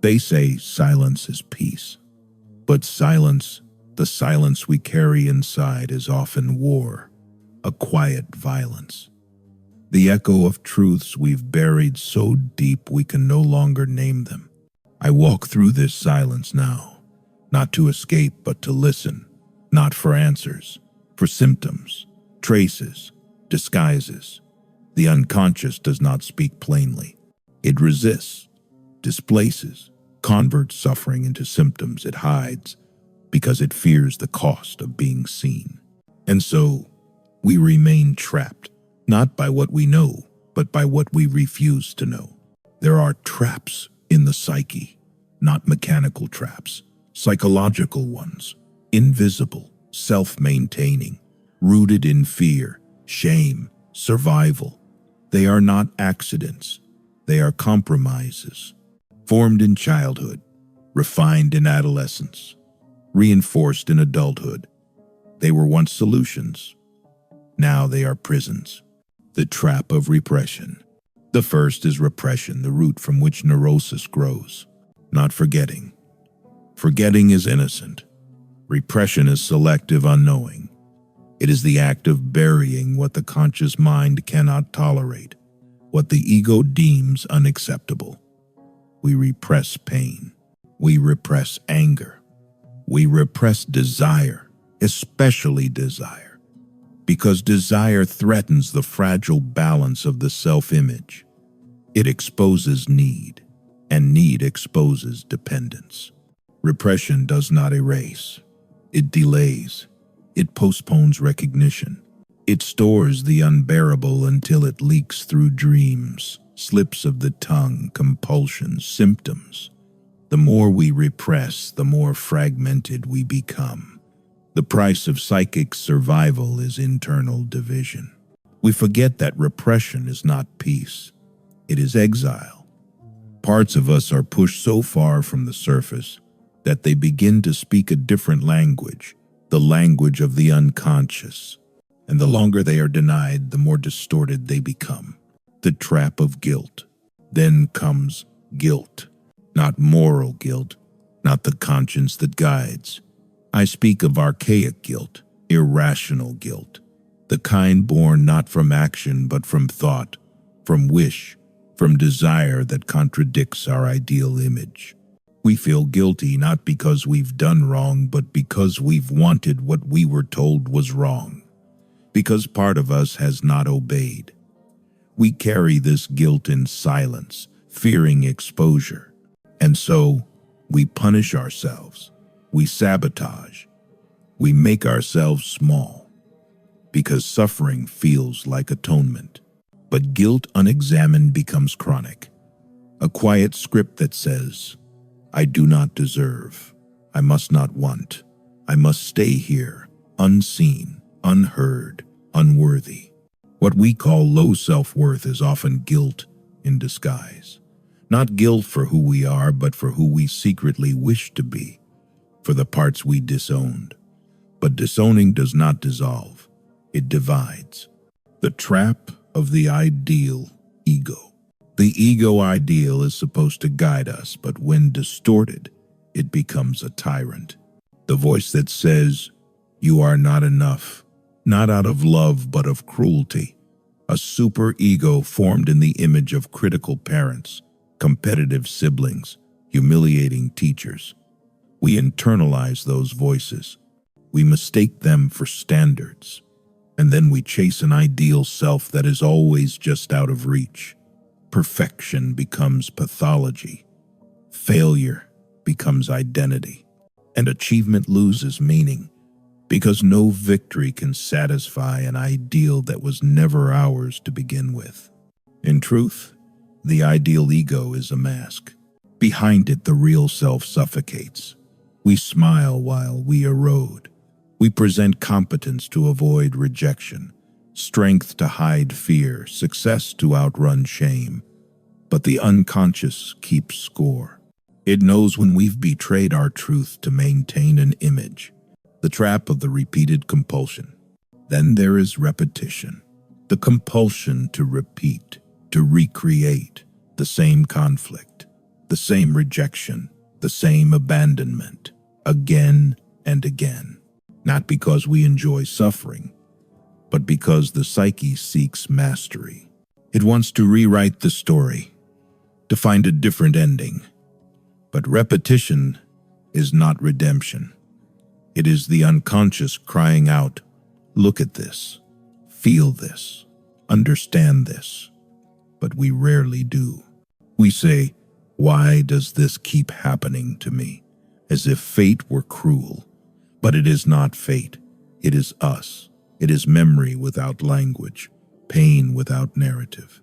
They say silence is peace. But silence, the silence we carry inside, is often war, a quiet violence. The echo of truths we've buried so deep we can no longer name them. I walk through this silence now, not to escape but to listen, not for answers, for symptoms, traces, disguises. The unconscious does not speak plainly. It resists, displaces, converts suffering into symptoms it hides because it fears the cost of being seen. And so, we remain trapped, not by what we know, but by what we refuse to know. There are traps in the psyche, not mechanical traps, psychological ones, invisible, self-maintaining, rooted in fear, shame, survival. They are not accidents. They are compromises, formed in childhood, refined in adolescence, reinforced in adulthood. They were once solutions. Now they are prisons. The trap of repression. The first is repression, the root from which neurosis grows. Not forgetting. Forgetting is innocent. Repression is selective unknowing. It is the act of burying what the conscious mind cannot tolerate, what the ego deems unacceptable. We repress pain. We repress anger. We repress desire, especially desire, because desire threatens the fragile balance of the self-image. It exposes need, and need exposes dependence. Repression does not erase. It delays. It postpones recognition. It stores the unbearable until it leaks through dreams, slips of the tongue, compulsions, symptoms. The more we repress, the more fragmented we become. The price of psychic survival is internal division. We forget that repression is not peace. It is exile. Parts of us are pushed so far from the surface that they begin to speak a different language, the language of the unconscious. And the longer they are denied, the more distorted they become. The trap of guilt. Then comes guilt. Not moral guilt, not the conscience that guides. I speak of archaic guilt, irrational guilt, the kind born not from action but from thought, from wish, from desire that contradicts our ideal image. We feel guilty not because we've done wrong, but because we've wanted what we were told was wrong, because part of us has not obeyed. We carry this guilt in silence, fearing exposure. And so, we punish ourselves. We sabotage. We make ourselves small, because suffering feels like atonement. But guilt unexamined becomes chronic. A quiet script that says, I do not deserve. I must not want. I must stay here, unseen, unheard, unworthy. What we call low self-worth is often guilt in disguise. Not guilt for who we are, but for who we secretly wish to be, for the parts we disowned. But disowning does not dissolve. It divides. The trap of the ideal ego. The ego ideal is supposed to guide us, but when distorted, it becomes a tyrant. The voice that says, you are not enough, not out of love, but of cruelty. A superego formed in the image of critical parents, competitive siblings, humiliating teachers. We internalize those voices. We mistake them for standards. And then we chase an ideal self that is always just out of reach. Perfection becomes pathology. Failure becomes identity. And achievement loses meaning, because no victory can satisfy an ideal that was never ours to begin with. In truth, the ideal ego is a mask. Behind it, the real self suffocates. We smile while we erode. We present competence to avoid rejection, strength to hide fear, success to outrun shame. But the unconscious keeps score. It knows when we've betrayed our truth to maintain an image, the trap of the repeated compulsion. Then there is repetition, the compulsion to repeat, to recreate the same conflict. the same rejection, the same abandonment, again and again. Not because we enjoy suffering, but because the psyche seeks mastery. It wants to rewrite the story, to find a different ending. But repetition is not redemption. It is the unconscious crying out, look at this, feel this, understand this. But we rarely do. We say, why does this keep happening to me? As if fate were cruel. But it is not fate. It is us. It is memory without language, pain without narrative.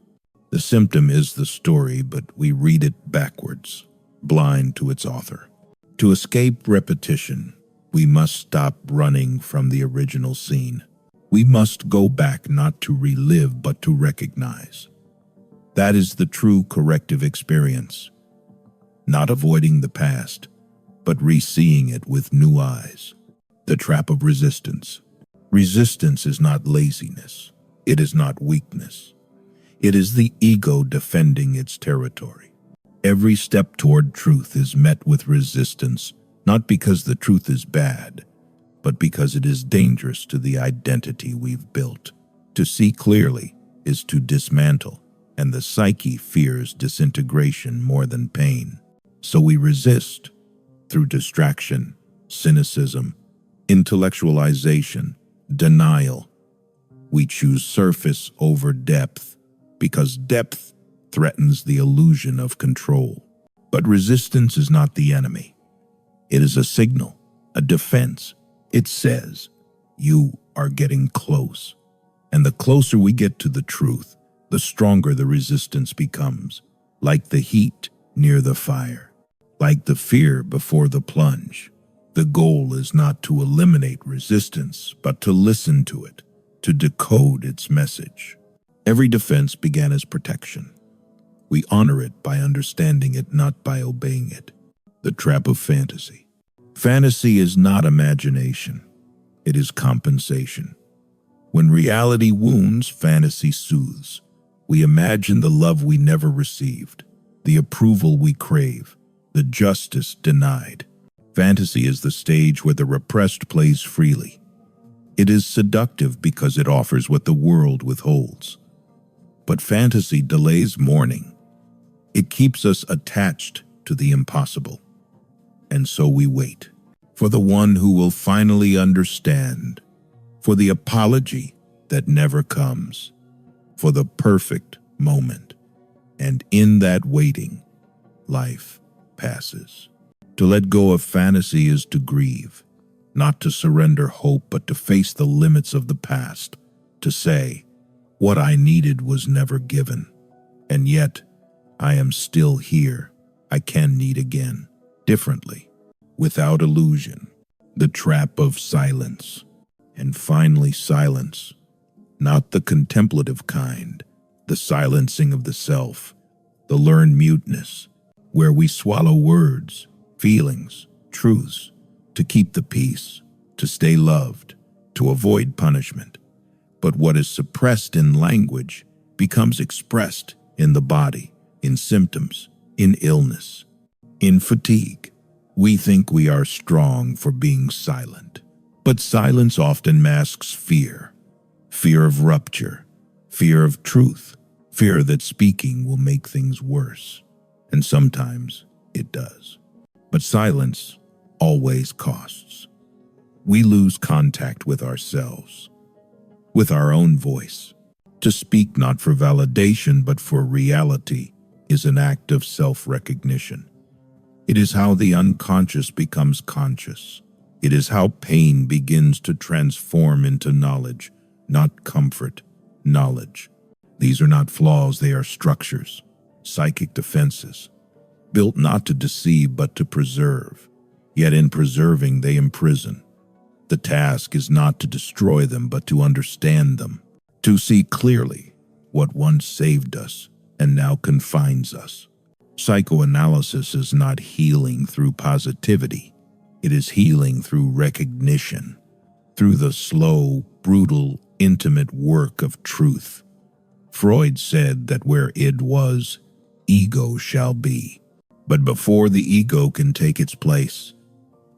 The symptom is the story, but we read it backwards, blind to its author. To escape repetition, we must stop running from the original scene. We must go back not to relive, but to recognize. That is the true corrective experience. Not avoiding the past, but re-seeing it with new eyes. The trap of resistance. Resistance is not laziness. It is not weakness. It is the ego defending its territory. Every step toward truth is met with resistance, not because the truth is bad, but because it is dangerous to the identity we've built. To see clearly is to dismantle, and the psyche fears disintegration more than pain. So we resist through distraction, cynicism, intellectualization, denial. We choose surface over depth because depth threatens the illusion of control. But resistance is not the enemy. It is a signal, a defense. It says, you are getting close. And the closer we get to the truth, the stronger the resistance becomes, like the heat near the fire, like the fear before the plunge. The goal is not to eliminate resistance, but to listen to it, to decode its message. Every defense began as protection. We honor it by understanding it, not by obeying it. The trap of fantasy. Fantasy is not imagination. It is compensation. When reality wounds, fantasy soothes. We imagine the love we never received, the approval we crave, the justice denied. Fantasy is the stage where the repressed plays freely. It is seductive because it offers what the world withholds. But fantasy delays mourning. It keeps us attached to the impossible. And so we wait for the one who will finally understand, for the apology that never comes, for the perfect moment. And in that waiting, life passes. To let go of fantasy is to grieve, not to surrender hope, but to face the limits of the past, to say, what I needed was never given, and yet I am still here. I can need again, differently, without illusion. The trap of silence, and finally silence, not the contemplative kind, the silencing of the self, the learned muteness, where we swallow words, feelings, truths, to keep the peace, to stay loved, to avoid punishment. But what is suppressed in language becomes expressed in the body, in symptoms, in illness, in fatigue. We think we are strong for being silent, but silence often masks fear. Fear of rupture, fear of truth, fear that speaking will make things worse. And sometimes it does. But silence always costs. We lose contact with ourselves, with our own voice. To speak not for validation but for reality is an act of self-recognition. It is how the unconscious becomes conscious. It is how pain begins to transform into knowledge, not comfort, knowledge. These are not flaws, they are structures, psychic defenses, built not to deceive but to preserve. Yet in preserving, they imprison. The task is not to destroy them, but to understand them, to see clearly what once saved us and now confines us. Psychoanalysis is not healing through positivity. It is healing through recognition, through the slow, brutal, intimate work of truth. Freud said that where id was, ego shall be. But before the ego can take its place,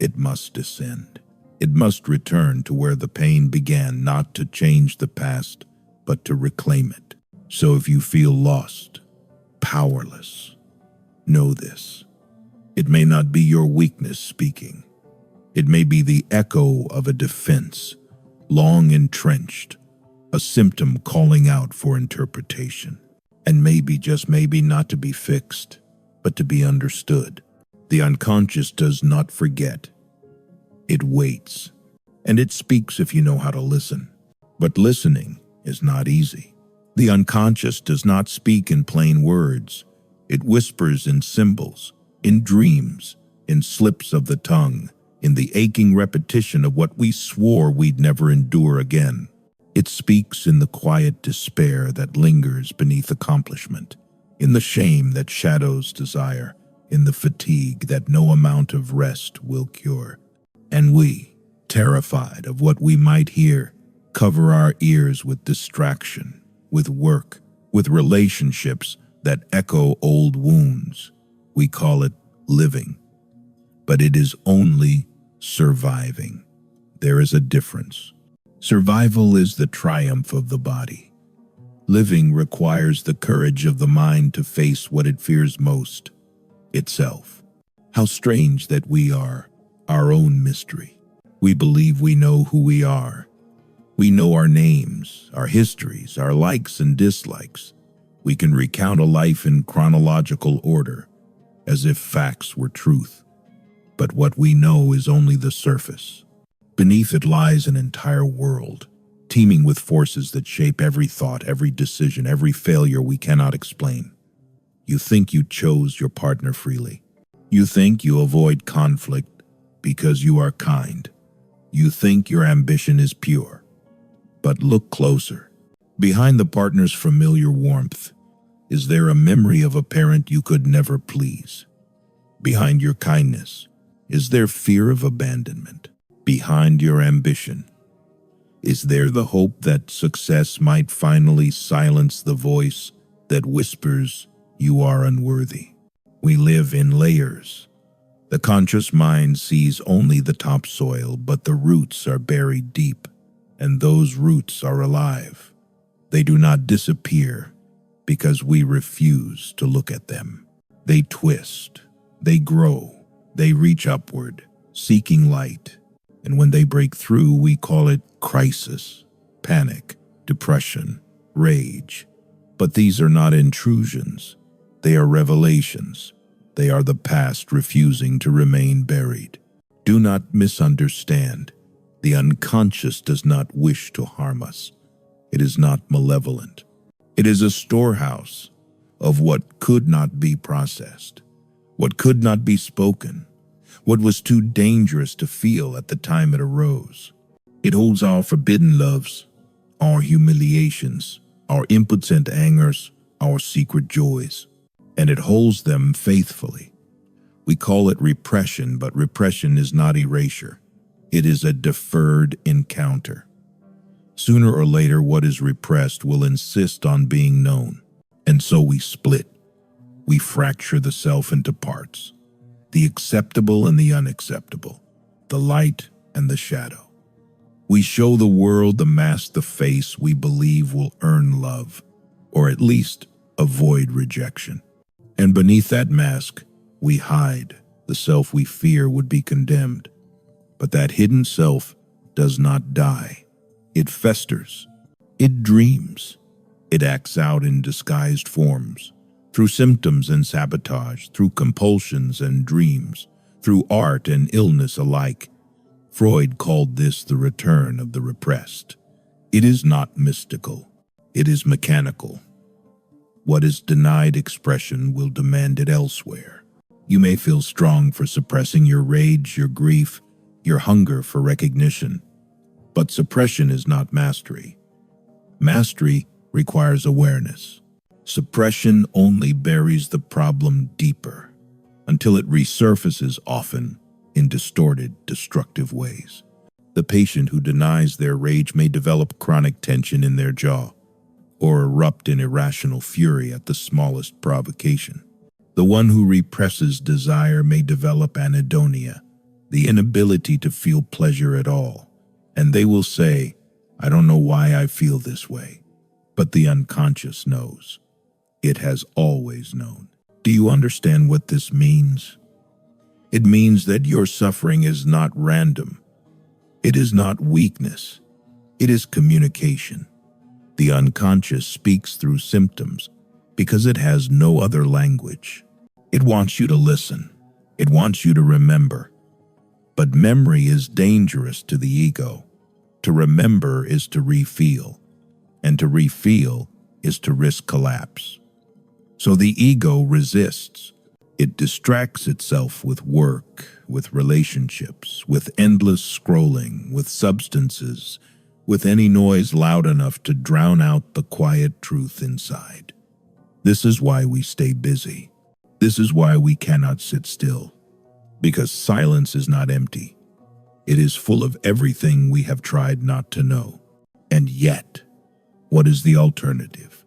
it must descend. It must return to where the pain began, not to change the past, but to reclaim it. So if you feel lost, powerless, know this. It may not be your weakness speaking. It may be the echo of a defense, long entrenched, a symptom calling out for interpretation. And maybe, just maybe, not to be fixed, but to be understood. The unconscious does not forget. It waits, and it speaks if you know how to listen. But listening is not easy. The unconscious does not speak in plain words. It whispers in symbols, in dreams, in slips of the tongue, in the aching repetition of what we swore we'd never endure again. It speaks in the quiet despair that lingers beneath accomplishment, in the shame that shadows desire, in the fatigue that no amount of rest will cure. And we, terrified of what we might hear, cover our ears with distraction, with work, with relationships that echo old wounds. We call it living, but it is only surviving. There is a difference. Survival is the triumph of the body. Living requires the courage of the mind to face what it fears most, itself. How strange that we are our own mystery. We believe we know who we are. We know our names, our histories, our likes and dislikes. We can recount a life in chronological order, as if facts were truth. But what we know is only the surface. Beneath it lies an entire world, teeming with forces that shape every thought, every decision, every failure we cannot explain. You think you chose your partner freely. You think you avoid conflict because you are kind. You think your ambition is pure. But look closer. Behind the partner's familiar warmth, is there a memory of a parent you could never please? Behind your kindness, is there fear of abandonment? Behind your ambition, is there the hope that success might finally silence the voice that whispers you are unworthy? We live in layers. The conscious mind sees only the topsoil, but the roots are buried deep, and those roots are alive. They do not disappear because we refuse to look at them. They twist, they grow, they reach upward, seeking light. And when they break through, we call it crisis, panic, depression, rage. But these are not intrusions. They are revelations. They are the past refusing to remain buried. Do not misunderstand. The unconscious does not wish to harm us. It is not malevolent. It is a storehouse of what could not be processed, what could not be spoken, what was too dangerous to feel at the time it arose. It holds our forbidden loves, our humiliations, our impotent angers, our secret joys, and it holds them faithfully. We call it repression, but repression is not erasure. It is a deferred encounter. Sooner or later, what is repressed will insist on being known, and so we split. We fracture the self into parts. The acceptable and the unacceptable, the light and the shadow. We show the world the mask, the face we believe will earn love, or at least avoid rejection. And beneath that mask, we hide the self we fear would be condemned. But that hidden self does not die. It festers. It dreams. It acts out in disguised forms. Through symptoms and sabotage, through compulsions and dreams, through art and illness alike. Freud called this the return of the repressed. It is not mystical. It is mechanical. What is denied expression will demand it elsewhere. You may feel strong for suppressing your rage, your grief, your hunger for recognition. But suppression is not mastery. Mastery requires awareness. Suppression only buries the problem deeper, until it resurfaces, often in distorted, destructive ways. The patient who denies their rage may develop chronic tension in their jaw, or erupt in irrational fury at the smallest provocation. The one who represses desire may develop anhedonia, the inability to feel pleasure at all, and they will say, "I don't know why I feel this way." But the unconscious knows. It has always known. Do you understand what this means? It means that your suffering is not random. It is not weakness. It is communication. The unconscious speaks through symptoms because it has no other language. It wants you to listen. It wants you to remember. But memory is dangerous to the ego. To remember is to refeel, and to refeel is to risk collapse. So the ego resists. It distracts itself with work, with relationships, with endless scrolling, with substances, with any noise loud enough to drown out the quiet truth inside. This is why we stay busy. This is why we cannot sit still. Because silence is not empty. It is full of everything we have tried not to know. And yet, what is the alternative?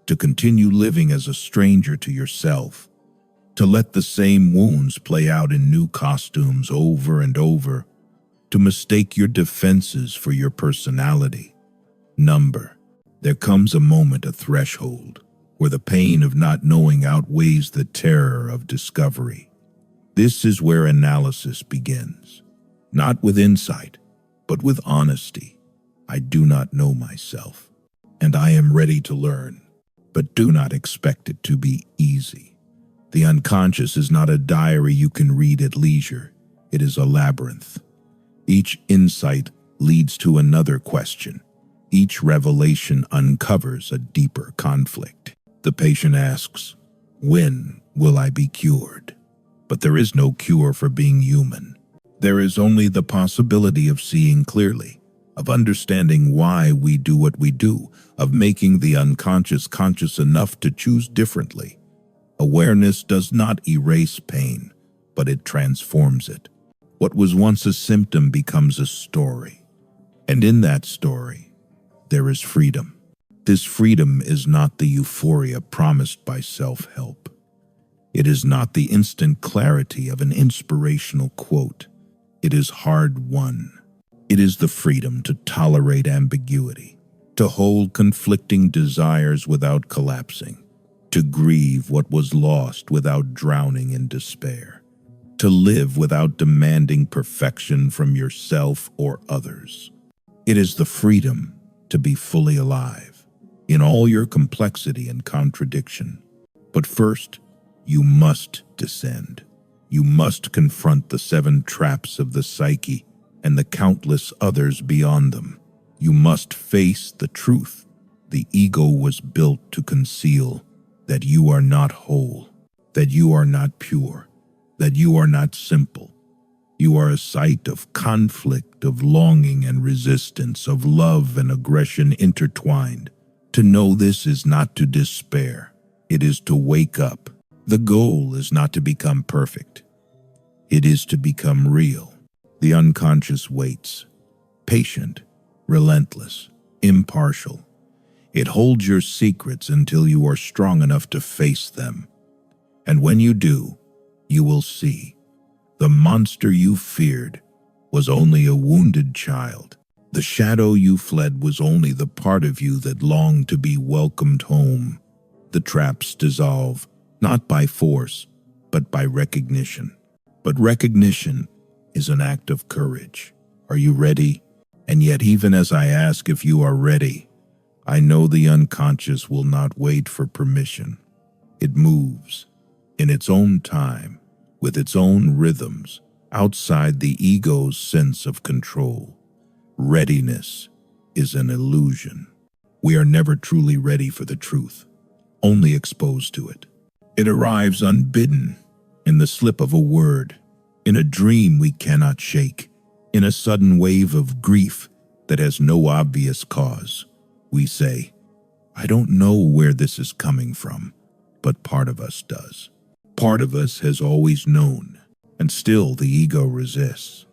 To continue living as a stranger to yourself, to let the same wounds play out in new costumes over and over, to mistake your defenses for your personality. There comes a moment, a threshold, where the pain of not knowing outweighs the terror of discovery. This is where analysis begins, not with insight, but with honesty. I do not know myself, and I am ready to learn, but do not expect it to be easy. The unconscious is not a diary you can read at leisure. It is a labyrinth. Each insight leads to another question. Each revelation uncovers a deeper conflict. The patient asks, "When will I be cured?" But there is no cure for being human. There is only the possibility of seeing clearly, of understanding why we do what we do, of making the unconscious conscious enough to choose differently. Awareness does not erase pain, but it transforms it. What was once a symptom becomes a story. And in that story, there is freedom. This freedom is not the euphoria promised by self-help. It is not the instant clarity of an inspirational quote. It is hard-won. It is the freedom to tolerate ambiguity, to hold conflicting desires without collapsing, to grieve what was lost without drowning in despair, to live without demanding perfection from yourself or others. It is the freedom to be fully alive, in all your complexity and contradiction. But first, you must descend. You must confront the 7 traps of the psyche and the countless others beyond them. You must face the truth the ego was built to conceal, that you are not whole, that you are not pure, that you are not simple. You are a site of conflict, of longing and resistance, of love and aggression intertwined. To know this is not to despair. It is to wake up. The goal is not to become perfect. It is to become real. The unconscious waits, patient, relentless, impartial. It holds your secrets until you are strong enough to face them. And when you do, you will see. The monster you feared was only a wounded child. The shadow you fled was only the part of you that longed to be welcomed home. The traps dissolve, not by force, but by recognition. But recognition is an act of courage. Are you ready? And yet, even as I ask if you are ready, I know the unconscious will not wait for permission. It moves in its own time, with its own rhythms, outside the ego's sense of control. Readiness is an illusion. We are never truly ready for the truth, only exposed to it. It arrives unbidden, in the slip of a word, in a dream we cannot shake, in a sudden wave of grief that has no obvious cause. We say, "I don't know where this is coming from," but part of us does. Part of us has always known, and still the ego resists.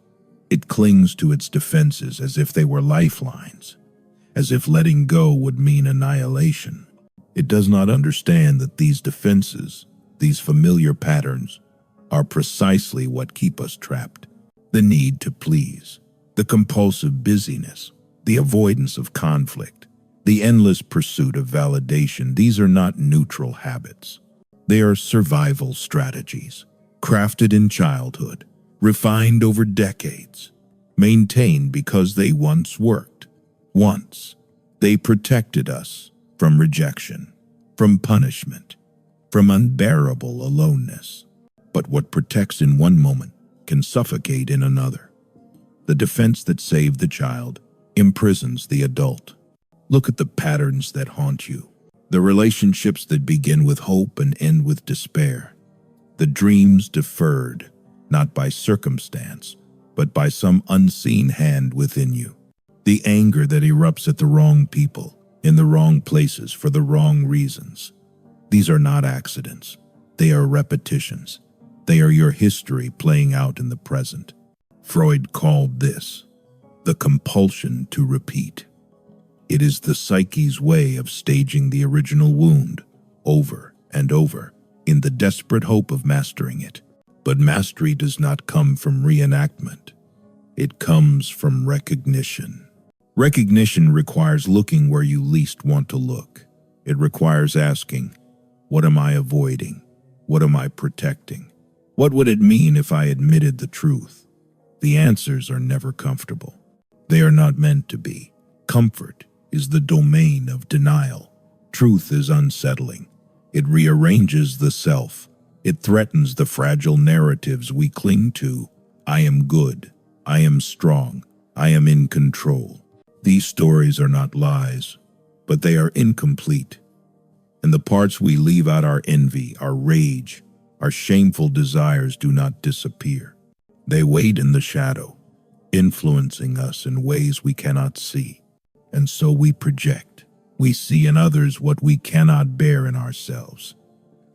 It clings to its defenses as if they were lifelines, as if letting go would mean annihilation. It does not understand that these defenses These familiar patterns are precisely what keep us trapped. The need to please, the compulsive busyness, the avoidance of conflict, the endless pursuit of validation. These are not neutral habits. They are survival strategies, crafted in childhood, refined over decades, maintained because they once worked. Once, they protected us from rejection, from punishment, from unbearable aloneness. But what protects in one moment can suffocate in another. The defense that saved the child imprisons the adult. Look at the patterns that haunt you, the relationships that begin with hope and end with despair, the dreams deferred, not by circumstance, but by some unseen hand within you, the anger that erupts at the wrong people, in the wrong places, for the wrong reasons. These are not accidents. They are repetitions. They are your history playing out in the present. Freud called this the compulsion to repeat. It is the psyche's way of staging the original wound over and over in the desperate hope of mastering it. But mastery does not come from reenactment. It comes from recognition. Recognition requires looking where you least want to look. It requires asking, what am I avoiding? What am I protecting? What would it mean if I admitted the truth? The answers are never comfortable. They are not meant to be. Comfort is the domain of denial. Truth is unsettling. It rearranges the self. It threatens the fragile narratives we cling to. I am good. I am strong. I am in control. These stories are not lies, but they are incomplete. And the parts we leave out, our envy, our rage, our shameful desires, do not disappear. They wait in the shadow, influencing us in ways we cannot see. And so we project. We see in others what we cannot bear in ourselves.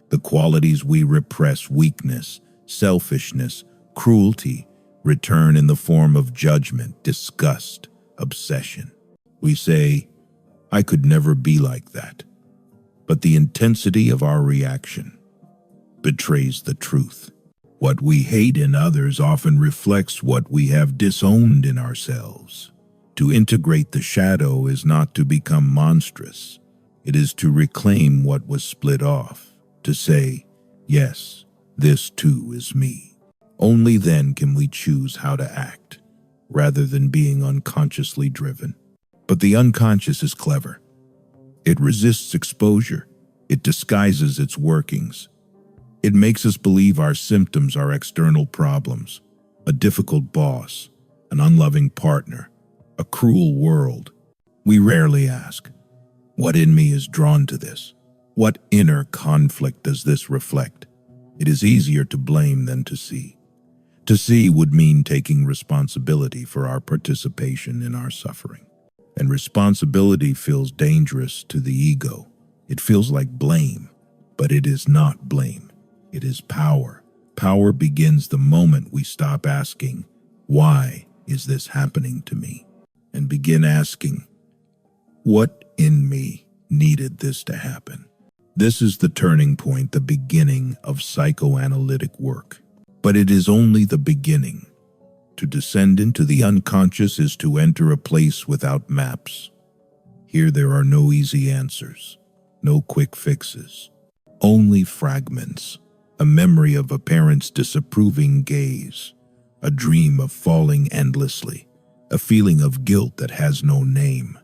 The qualities we repress, weakness, selfishness, cruelty, return in the form of judgment, disgust, obsession. We say, I could never be like that. But the intensity of our reaction betrays the truth. What we hate in others often reflects what we have disowned in ourselves. To integrate the shadow is not to become monstrous. It is to reclaim what was split off, to say, yes, this too is me. Only then can we choose how to act, rather than being unconsciously driven. But the unconscious is clever. It resists exposure. It disguises its workings. It makes us believe our symptoms are external problems, a difficult boss, an unloving partner, a cruel world. We rarely ask, what in me is drawn to this? What inner conflict does this reflect? It is easier to blame than to see. To see would mean taking responsibility for our participation in our suffering. And responsibility feels dangerous to the ego. It feels like blame, but it is not blame. It is power. Power begins the moment we stop asking, why is this happening to me? And begin asking, what in me needed this to happen? This is the turning point, the beginning of psychoanalytic work. But it is only the beginning. To descend into the unconscious is to enter a place without maps. Here there are no easy answers, no quick fixes, only fragments, a memory of a parent's disapproving gaze, a dream of falling endlessly, a feeling of guilt that has no name.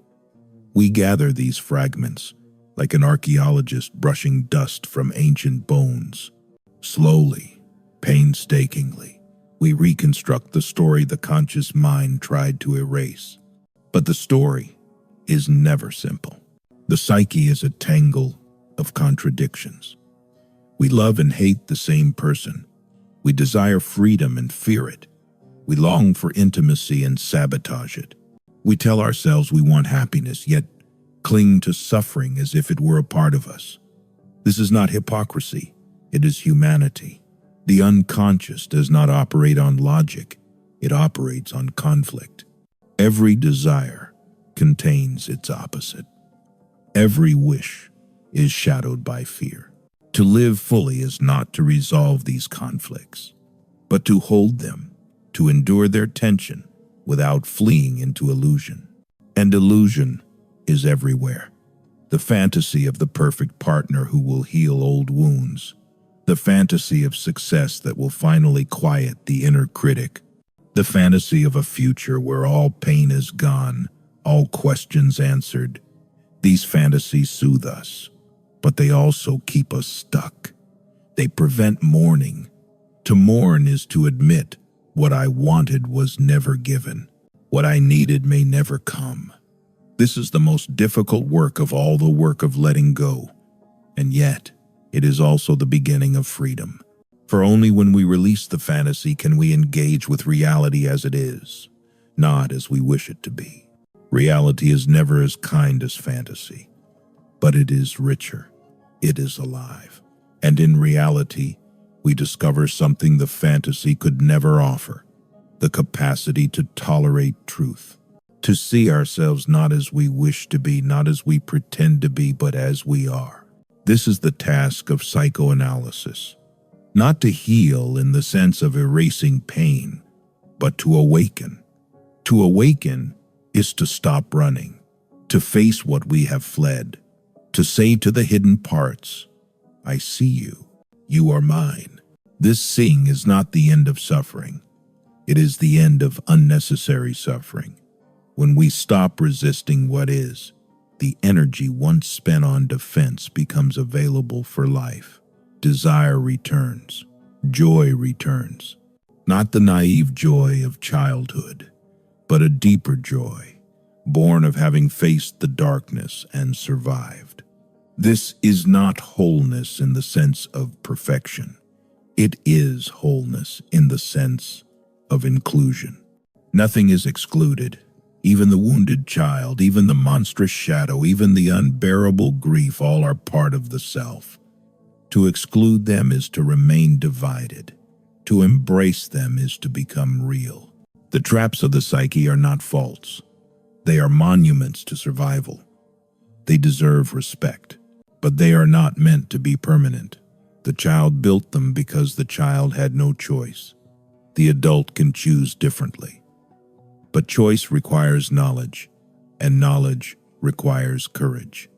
We gather these fragments, like an archaeologist brushing dust from ancient bones. Slowly, painstakingly, we reconstruct the story the conscious mind tried to erase. But the story is never simple. The psyche is a tangle of contradictions. We love and hate the same person. We desire freedom and fear it. We long for intimacy and sabotage it. We tell ourselves we want happiness, yet cling to suffering as if it were a part of us. This is not hypocrisy. It is humanity. The unconscious does not operate on logic. It operates on conflict. Every desire contains its opposite. Every wish is shadowed by fear. To live fully is not to resolve these conflicts, but to hold them, to endure their tension without fleeing into illusion. And illusion is everywhere. The fantasy of the perfect partner who will heal old wounds, the fantasy of success that will finally quiet the inner critic, the fantasy of a future where all pain is gone, all questions answered. These fantasies soothe us, but they also keep us stuck. They prevent mourning. To mourn is to admit what I wanted was never given. What I needed may never come. This is the most difficult work of all the work of letting go, and yet it is also the beginning of freedom. For only when we release the fantasy can we engage with reality as it is, not as we wish it to be. Reality is never as kind as fantasy, but it is richer. It is alive. And in reality, we discover something the fantasy could never offer: the capacity to tolerate truth, to see ourselves not as we wish to be, not as we pretend to be, but as we are. This is the task of psychoanalysis, not to heal in the sense of erasing pain, but to awaken. To awaken is to stop running, to face what we have fled, to say to the hidden parts, I see you, you are mine. This seeing is not the end of suffering. It is the end of unnecessary suffering. When we stop resisting what is, the energy once spent on defense becomes available for life. Desire returns. Joy returns. Not the naive joy of childhood, but a deeper joy, born of having faced the darkness and survived. This is not wholeness in the sense of perfection. It is wholeness in the sense of inclusion. Nothing is excluded. Even the wounded child, even the monstrous shadow, even the unbearable grief, all are part of the self. To exclude them is to remain divided. To embrace them is to become real. The traps of the psyche are not faults. They are monuments to survival. They deserve respect, but they are not meant to be permanent. The child built them because the child had no choice. The adult can choose differently. But choice requires knowledge, and knowledge requires courage.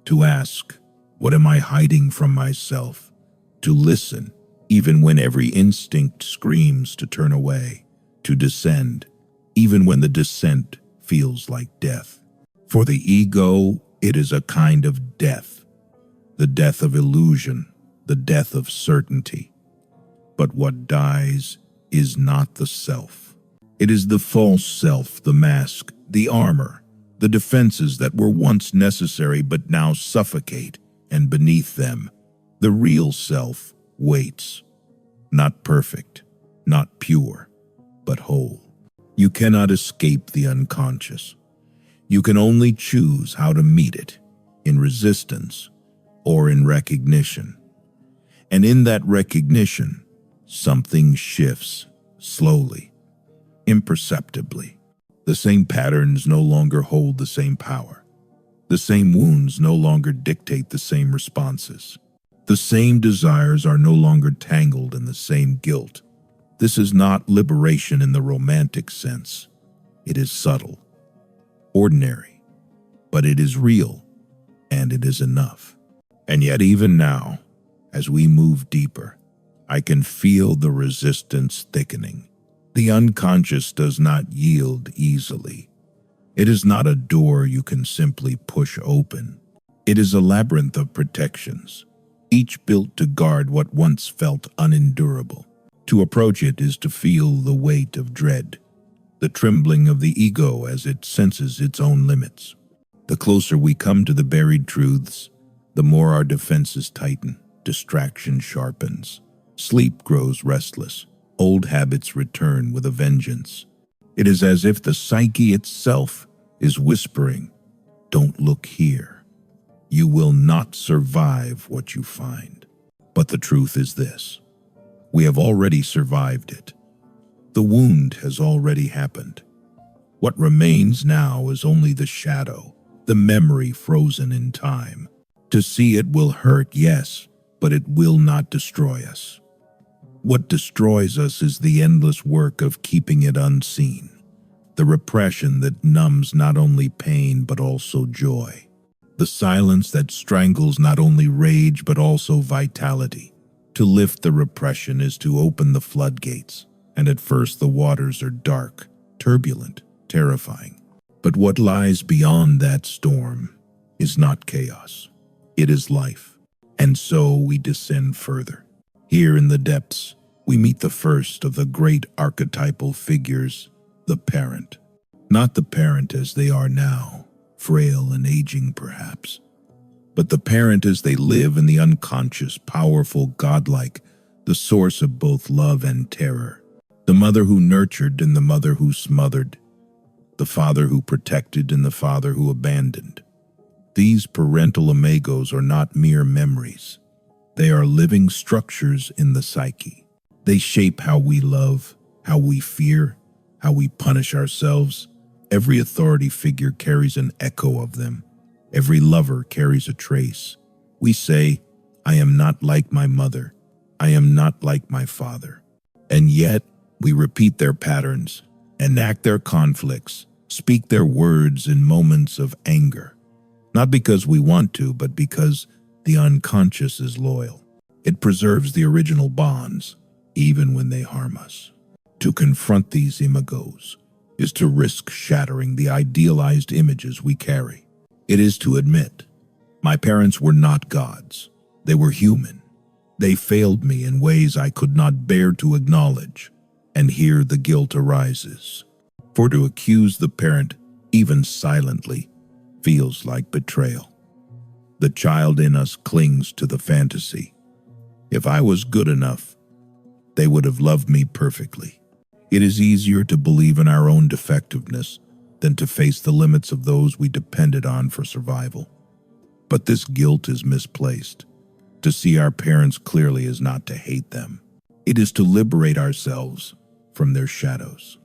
To ask, what am I hiding from myself? To listen, even when every instinct screams to turn away. To descend, even when the descent feels like death. For the ego, it is a kind of death. The death of illusion, the death of certainty. But what dies is not the self. It is the false self, the mask, the armor, the defenses that were once necessary but now suffocate, and beneath them, the real self waits. Not perfect, not pure, but whole. You cannot escape the unconscious. You can only choose how to meet it, in resistance or in recognition. And in that recognition, something shifts slowly. Imperceptibly. The same patterns no longer hold the same power. The same wounds no longer dictate the same responses. The same desires are no longer tangled in the same guilt. This is not liberation in the romantic sense. It is subtle, ordinary, but it is real, and it is enough. And yet even now, as we move deeper, I can feel the resistance thickening. The unconscious does not yield easily. It is not a door you can simply push open. It is a labyrinth of protections, each built to guard what once felt unendurable. To approach it is to feel the weight of dread, the trembling of the ego as it senses its own limits. The closer we come to the buried truths, the more our defenses tighten, distraction sharpens, sleep grows restless. Old habits return with a vengeance. It is as if the psyche itself is whispering, don't look here. You will not survive what you find. But the truth is this. We have already survived it. The wound has already happened. What remains now is only the shadow, the memory frozen in time. To see it will hurt, yes, but it will not destroy us. What destroys us is the endless work of keeping it unseen, the repression that numbs not only pain but also joy, the silence that strangles not only rage but also vitality. To lift the repression is to open the floodgates, and at first the waters are dark, turbulent, terrifying. But what lies beyond that storm is not chaos. It is life. And so we descend further. Here in the depths, we meet the first of the great archetypal figures, the parent. Not the parent as they are now, frail and aging perhaps, but the parent as they live in the unconscious, powerful, godlike, the source of both love and terror. The mother who nurtured and the mother who smothered, the father who protected and the father who abandoned. These parental imagos are not mere memories. They are living structures in the psyche. They shape how we love, how we fear, how we punish ourselves. Every authority figure carries an echo of them. Every lover carries a trace. We say, I am not like my mother. I am not like my father. And yet, we repeat their patterns, enact their conflicts, speak their words in moments of anger. Not because we want to, but because the unconscious is loyal. It preserves the original bonds, even when they harm us. To confront these imagos is to risk shattering the idealized images we carry. It is to admit, my parents were not gods. They were human. They failed me in ways I could not bear to acknowledge. And here the guilt arises. For to accuse the parent, even silently, feels like betrayal. The child in us clings to the fantasy. If I was good enough, they would have loved me perfectly. It is easier to believe in our own defectiveness than to face the limits of those we depended on for survival. But this guilt is misplaced. To see our parents clearly is not to hate them. It is to liberate ourselves from their shadows.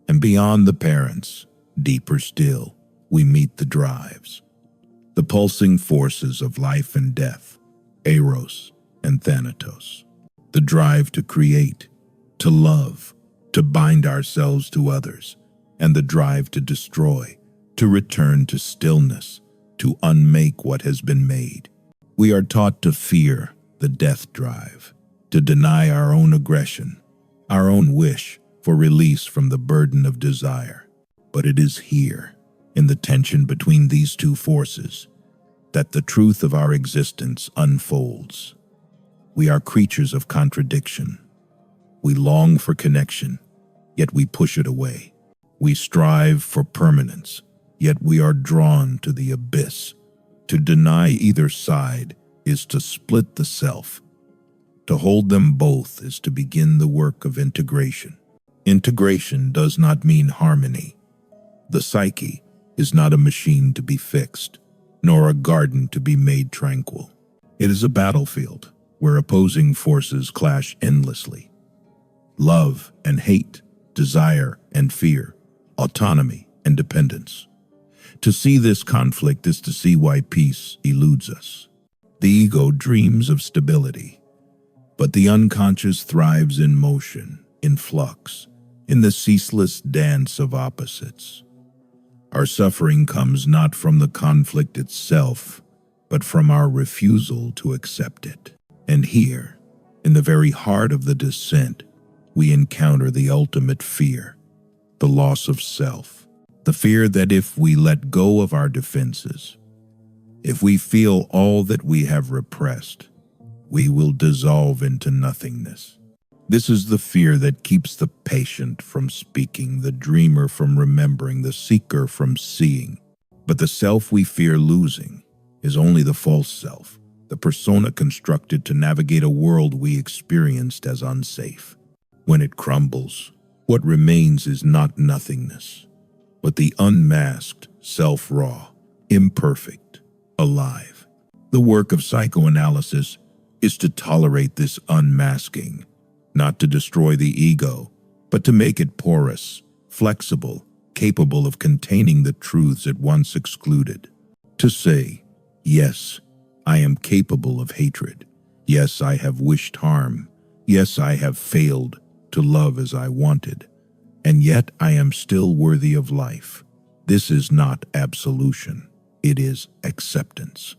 And beyond the parents, deeper still, we meet the drives, the pulsing forces of life and death, eros and thanatos, the drive to create, to love, to bind ourselves to others, and the drive to destroy, to return to stillness, to unmake what has been made. We are taught to fear the death drive, to deny our own aggression, our own wish for release from the burden of desire. But it is here, in the tension between these two forces, that the truth of our existence unfolds. We are creatures of contradiction. We long for connection, yet we push it away. We strive for permanence, yet we are drawn to the abyss. To deny either side is to split the self. To hold them both is to begin the work of integration. Integration does not mean harmony. The psyche is not a machine to be fixed, nor a garden to be made tranquil. It is a battlefield where opposing forces clash endlessly. Love and hate, desire and fear, autonomy and dependence. To see this conflict is to see why peace eludes us. The ego dreams of stability, but the unconscious thrives in motion, in flux, in the ceaseless dance of opposites. Our suffering comes not from the conflict itself, but from our refusal to accept it. And here, in the very heart of the descent, we encounter the ultimate fear, the loss of self. The fear that if we let go of our defenses, if we feel all that we have repressed, we will dissolve into nothingness. This is the fear that keeps the patient from speaking, the dreamer from remembering, the seeker from seeing. But the self we fear losing is only the false self, the persona constructed to navigate a world we experienced as unsafe. When it crumbles, what remains is not nothingness, but the unmasked self raw, imperfect, alive. The work of psychoanalysis is to tolerate this unmasking, not to destroy the ego, but to make it porous, flexible, capable of containing the truths it once excluded. To say, yes, I am capable of hatred. Yes, I have wished harm. Yes, I have failed to love as I wanted. And yet I am still worthy of life. This is not absolution. It is acceptance.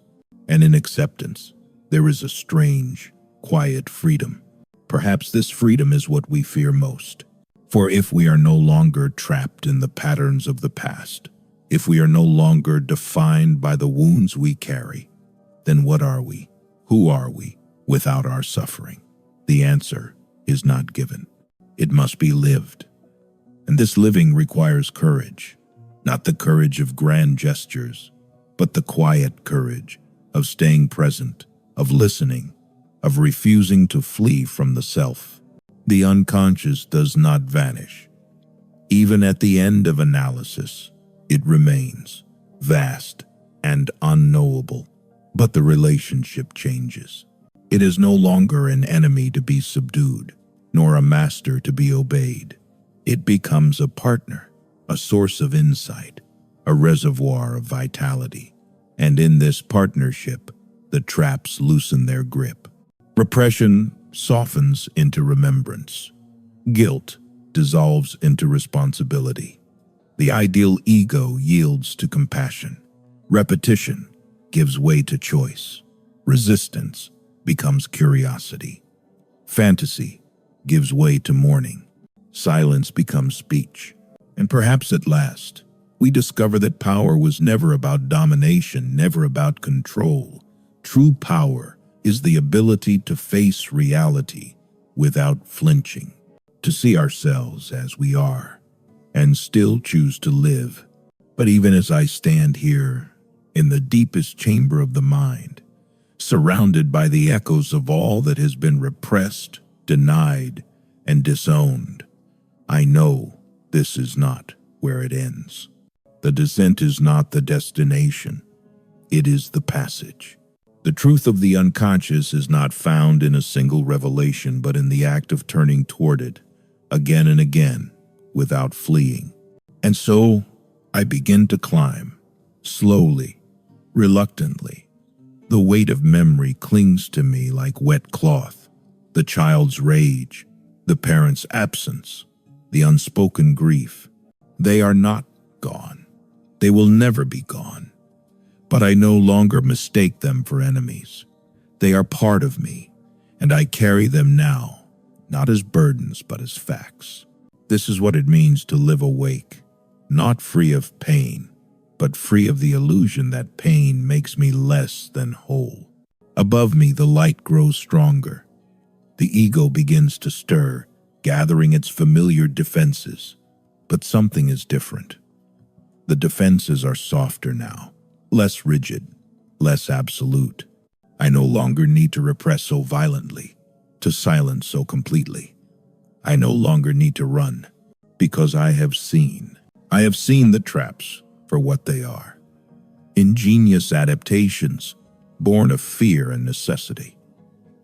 And in acceptance, there is a strange, quiet freedom. Perhaps this freedom is what we fear most. For if we are no longer trapped in the patterns of the past, if we are no longer defined by the wounds we carry, then what are we? Who are we without our suffering? The answer is not given. It must be lived. And this living requires courage, not the courage of grand gestures, but the quiet courage of staying present, of listening, of refusing to flee from the self. The unconscious does not vanish. Even at the end of analysis, it remains vast and unknowable, but the relationship changes. It is no longer an enemy to be subdued, nor a master to be obeyed. It becomes a partner, a source of insight, a reservoir of vitality. And in this partnership, the traps loosen their grip. Repression softens into remembrance. Guilt dissolves into responsibility. The ideal ego yields to compassion. Repetition gives way to choice. Resistance becomes curiosity. Fantasy gives way to mourning. Silence becomes speech. And perhaps at last, we discover that power was never about domination, never about control. True power is the ability to face reality without flinching, to see ourselves as we are, and still choose to live. But even as I stand here, in the deepest chamber of the mind, surrounded by the echoes of all that has been repressed, denied, and disowned, I know this is not where it ends. The descent is not the destination. It is the passage. The truth of the unconscious is not found in a single revelation, but in the act of turning toward it, again and again, without fleeing. And so I begin to climb, slowly, reluctantly. The weight of memory clings to me like wet cloth. The child's rage, the parent's absence, the unspoken grief. They are not gone. They will never be gone. But I no longer mistake them for enemies. They are part of me, and I carry them now, not as burdens, but as facts. This is what it means to live awake, not free of pain, but free of the illusion that pain makes me less than whole. Above me, the light grows stronger. The ego begins to stir, gathering its familiar defenses. But something is different. The defenses are softer now, less rigid, less absolute. I no longer need to repress so violently, to silence so completely. I no longer need to run, because I have seen the traps for what they are. Ingenious adaptations, born of fear and necessity.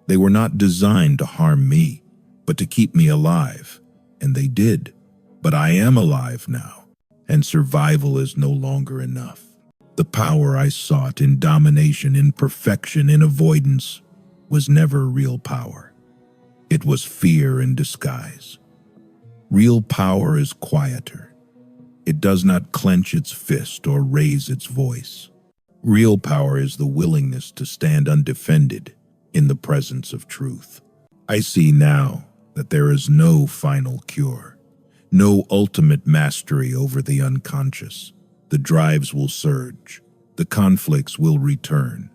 They were not designed to harm me, but to keep me alive, and they did. But I am alive now, and survival is no longer enough. The power I sought in domination, in perfection, in avoidance, was never real power. It was fear in disguise. Real power is quieter. It does not clench its fist or raise its voice. Real power is the willingness to stand undefended in the presence of truth. I see now that there is no final cure, no ultimate mastery over the unconscious. The drives will surge, the conflicts will return,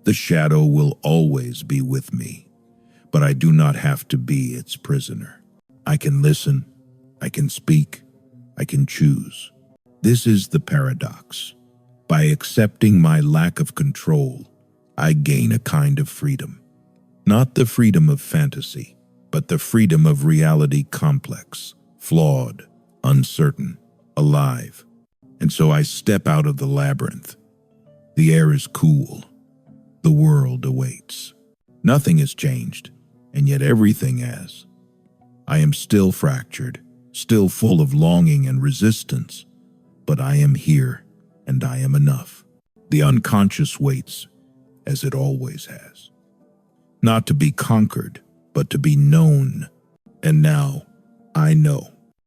the shadow will always be with me, but I do not have to be its prisoner. I can listen, I can speak, I can choose. This is the paradox. By accepting my lack of control, I gain a kind of freedom. Not the freedom of fantasy, but the freedom of reality, complex, flawed, uncertain, alive. And so I step out of the labyrinth. The air is cool. The world awaits. Nothing has changed, and yet everything has. I am still fractured, still full of longing and resistance, but I am here, and I am enough. The unconscious waits, as it always has. not to be conquered, but to be known. And now, I know